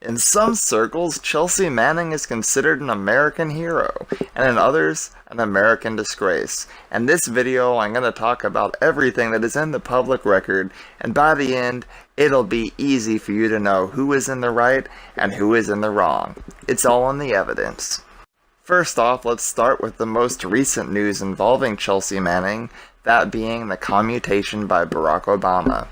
In some circles, Chelsea Manning is considered an American hero, and in others, an American disgrace. In this video, I'm going to talk about everything that is in the public record, and by the end, it'll be easy for you to know who is in the right and who is in the wrong. It's all in the evidence. First off, let's start with the most recent news involving Chelsea Manning, that being the commutation by Barack Obama.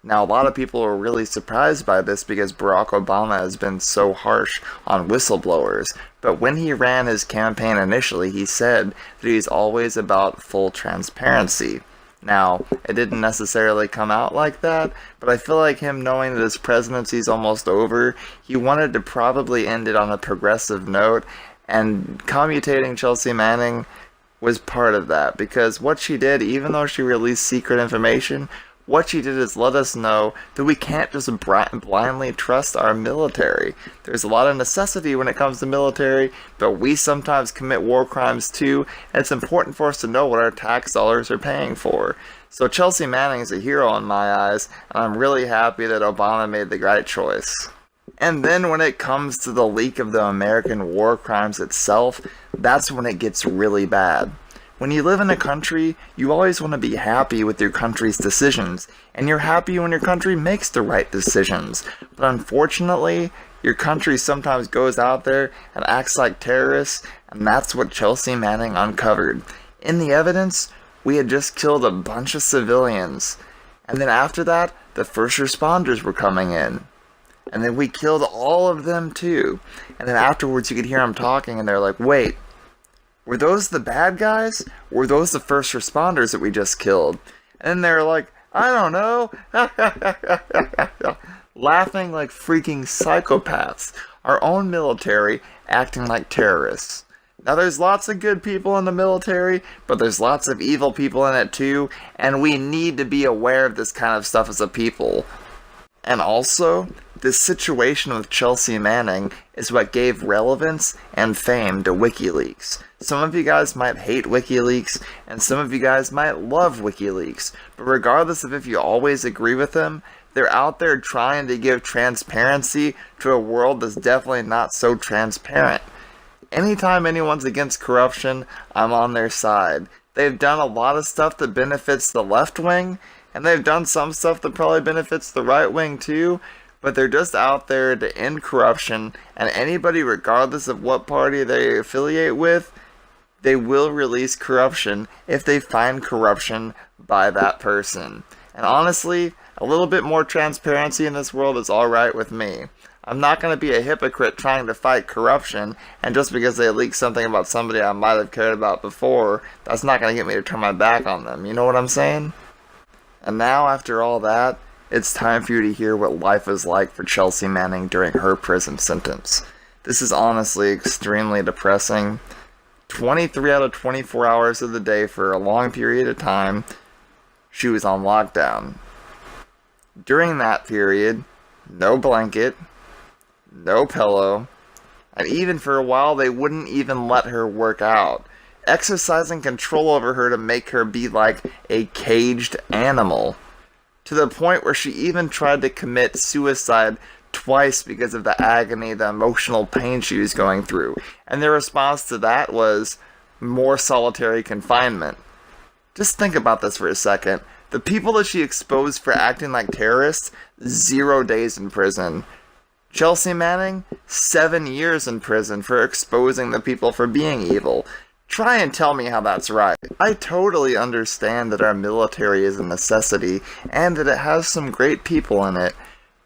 Now, a lot of people are really surprised by this because Barack Obama has been so harsh on whistleblowers, but when he ran his campaign initially, he said that he's always about full transparency. Now, it didn't necessarily come out like that, but I feel like him knowing that his presidency is almost over, he wanted to probably end it on a progressive note, and commutating Chelsea Manning was part of that, because what she did, even though she released secret information, what she did is let us know that we can't just blindly trust our military. There's a lot of necessity when it comes to military, but we sometimes commit war crimes too, and it's important for us to know what our tax dollars are paying for. So Chelsea Manning is a hero in my eyes, and I'm really happy that Obama made the right choice. And then when it comes to the leak of the American war crimes itself, that's when it gets really bad. When you live in a country, you always want to be happy with your country's decisions, and you're happy when your country makes the right decisions. But unfortunately, your country sometimes goes out there and acts like terrorists, and that's what Chelsea Manning uncovered. In the evidence, we had just killed a bunch of civilians, and then after that, the first responders were coming in. And then we killed all of them too. And then afterwards you could hear them talking, and they're like, wait, were those the bad guys? Or were those the first responders that we just killed? And they're like, I don't know. Laughing like freaking psychopaths. Our own military acting like terrorists. Now there's lots of good people in the military, but there's lots of evil people in it too, and we need to be aware of this kind of stuff as a people. And also, this situation with Chelsea Manning is what gave relevance and fame to WikiLeaks. Some of you guys might hate WikiLeaks, and some of you guys might love WikiLeaks, but regardless of if you always agree with them, they're out there trying to give transparency to a world that's definitely not so transparent. Anytime anyone's against corruption, I'm on their side. They've done a lot of stuff that benefits the left wing, and they've done some stuff that probably benefits the right wing too, but they're just out there to end corruption, and anybody, regardless of what party they affiliate with, they will release corruption if they find corruption by that person. And honestly, a little bit more transparency in this world is alright with me. I'm not going to be a hypocrite trying to fight corruption, and just because they leak something about somebody I might have cared about before, that's not going to get me to turn my back on them. You know what I'm saying? And now, after all that, it's time for you to hear what life is like for Chelsea Manning during her prison sentence. This is honestly extremely depressing. 23 out of 24 hours of the day for a long period of time, she was on lockdown. During that period, no blanket, no pillow, and even for a while they wouldn't even let her work out, exercising control over her to make her be like a caged animal, to the point where she even tried to commit suicide twice because of the agony, the emotional pain she was going through, and their response to that was more solitary confinement. Just think about this for a second. The people that she exposed for acting like terrorists, 0 days in prison. Chelsea Manning, 7 years in prison for exposing the people for being evil. Try and tell me how that's right. I totally understand that our military is a necessity, and that it has some great people in it,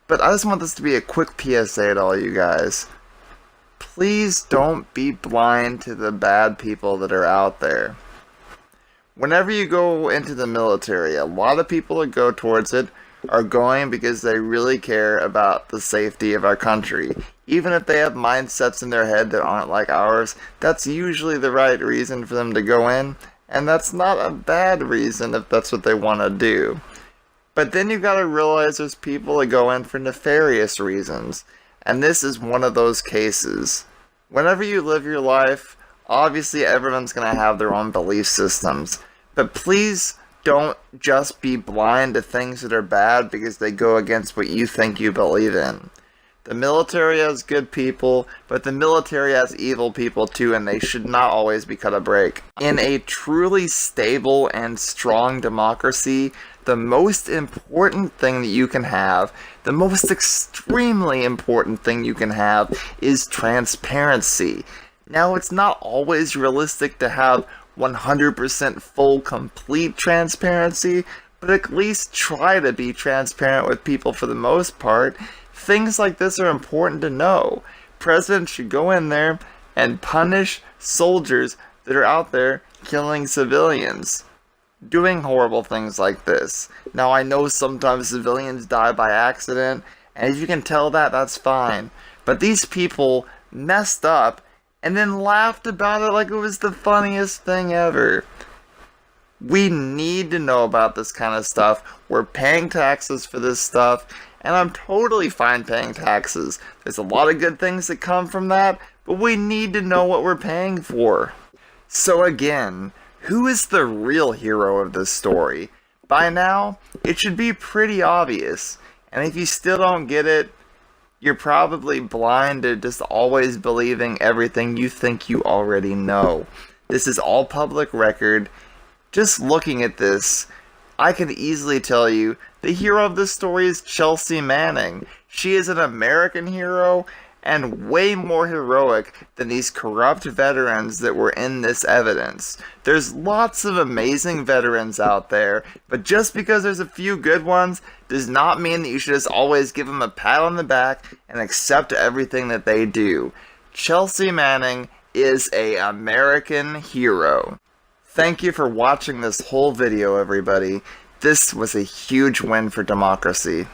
but I just want this to be a quick PSA to all you guys. Please don't be blind to the bad people that are out there. Whenever you go into the military, a lot of people that go towards it are going because they really care about the safety of our country. Even if they have mindsets in their head that aren't like ours, that's usually the right reason for them to go in, and that's not a bad reason if that's what they want to do. But then you gotta realize there's people that go in for nefarious reasons, and this is one of those cases. Whenever you live your life, obviously everyone's gonna have their own belief systems, but please don't just be blind to things that are bad because they go against what you think you believe in. The military has good people, but the military has evil people too, and they should not always be cut a break. In a truly stable and strong democracy, the most important thing that you can have, the most extremely important thing you can have, is transparency. Now, it's not always realistic to have 100% full, complete transparency, but at least try to be transparent with people for the most part. Things like this are important to know. Presidents should go in there and punish soldiers that are out there killing civilians, doing horrible things like this. Now, I know sometimes civilians die by accident, and if you can tell that, that's fine. But these people messed up and then laughed about it like it was the funniest thing ever. We need to know about this kind of stuff. We're paying taxes for this stuff, and I'm totally fine paying taxes. There's a lot of good things that come from that, but we need to know what we're paying for. So again, who is the real hero of this story? By now, it should be pretty obvious, and if you still don't get it, you're probably blind to just always believing everything you think you already know. This is all public record. Just looking at this, I can easily tell you the hero of this story is Chelsea Manning. She is an American hero and way more heroic than these corrupt veterans that were in this evidence. There's lots of amazing veterans out there, but just because there's a few good ones does not mean that you should just always give them a pat on the back and accept everything that they do. Chelsea Manning is an American hero. Thank you for watching this whole video, everybody. This was a huge win for democracy.